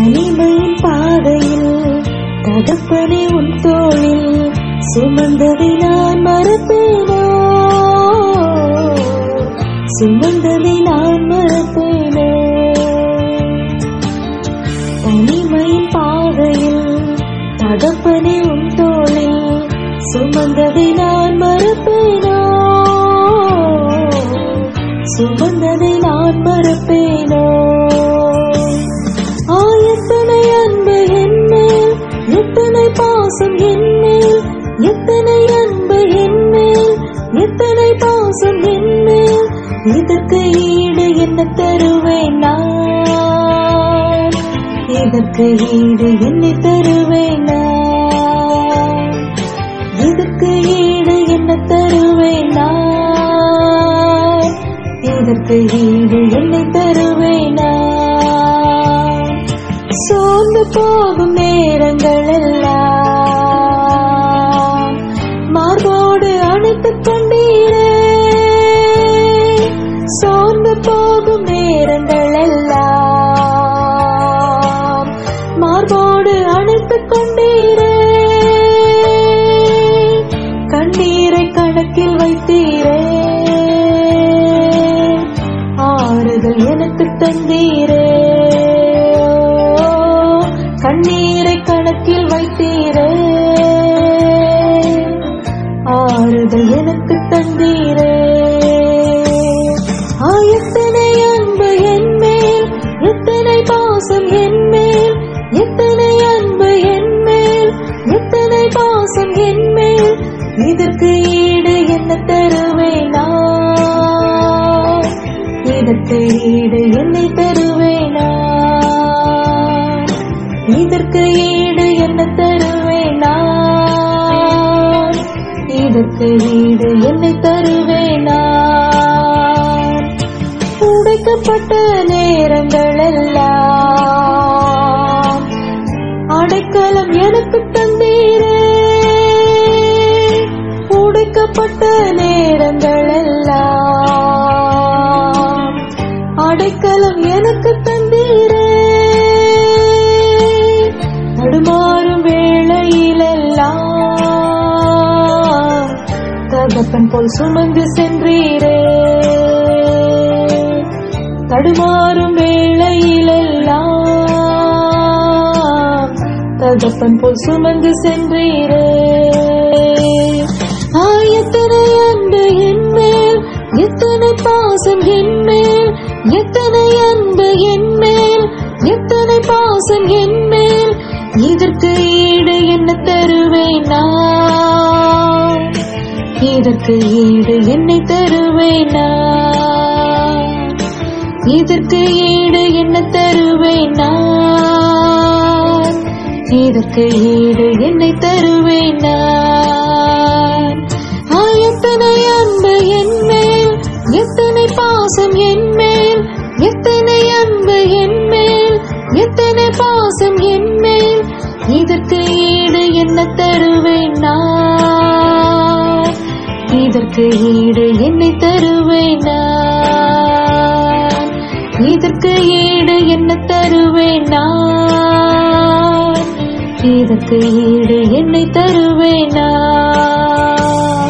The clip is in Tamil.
தனிமையின் பாதையில் தகப்பனே உன் தோளில் சுமந்ததை நான் மறப்பேனோ, சுமந்ததை நான் மறப்பேனோ. தனிமையின் பாதையில் தகப்பனே உன் தோளில் சுமந்ததை நான் மறப்பேனோ, சுமந்ததை நான் மறப்பேனோ. எத்தனை அன்பு என்மேல், எத்தனை பாசம் என்மேல், எத்தனை அன்பு என்மேல், எத்தனை பாசம் என்மேல். இதற்கு ஈடு என்ன தருவேன் நான், இதற்கு ஈடு என்னை தருவேன் நான், இதற்கு ஈடு என்ன தருவேன் நான், இதற்கு ஈடு என்னை தருவேன் நான். சோர்ந்து போகும் நேரங்கள் எல்லாம் மார்போடு அணைத்துக் கொண்டீரே, சோர்ந்து போகும் நேரங்கள் எல்லாம் மார்போடு அணைத்துக் கொண்டீரே. கண்ணீரை கணக்கில் வைத்தீரே, ஆறுதல் எனக்கு தந்தீரே. கண்ணீரை கணக்கில் வைத்தீரே, ஆறுதல் எனக்கு தந்தீரே. எத்தனை அன்பு என்மேல், எத்தனை பாசம் என்மேல், எத்தனை அன்பு என்மேல், எத்தனை பாசம் என்மேல். இதற்கு ஈடு என்ன தருவேன் நான், இதற்கு ஈடு என்னை தருவேன் நான், இதற்கு ஈடு என்ன தருவேன் நான், இதற்கு ஈடு என்னை தருவேன் நான். உடைக்கப்பட்ட நேரங்கள் எல்லாம் அடைக்கலம் எனக்கு தந்தீரே, உடைக்கப்பட்ட நேரங்கள் எல்லாம் அடைக்கலம் எனக்கு தந்தீரே. தடுமாறும் வேளையிலெல்லாம் தகப்பன் போல் சுமந்து சென்றீரே, தடுமாறும் வேளையிலெல்லாம் தகப்பன் போல் சுமந்து சென்றீரே. எத்தனை அன்பு என்மேல், எத்தனை பாசம் என்மேல், எத்தனை அன்பு என்மேல், எத்தனை பாசம் என்மேல். இதற்கு ஈடு என்ன தருவேன் நான், இதற்கு ஈடு என்னை தருவேன் நான், இதற்கு ஈடு என்ன தருவேன் நான், இதற்கு ஈடு என்னை தருவேன் நான். எத்தனை அன்பு என்மேல், எத்தனை பாசம் என்மேல், எத்தனை அன்பு என்மேல், எத்தனை பாசம் என்மேல். இதற்கு ஈடு என்ன தருவேன் நான், இதற்கு ஈடு என்னை தருவேன் நான், இதற்கு ஈடு என்ன தருவேன் நான், இதற்கு ஈடு என்னை தருவேன் நான்.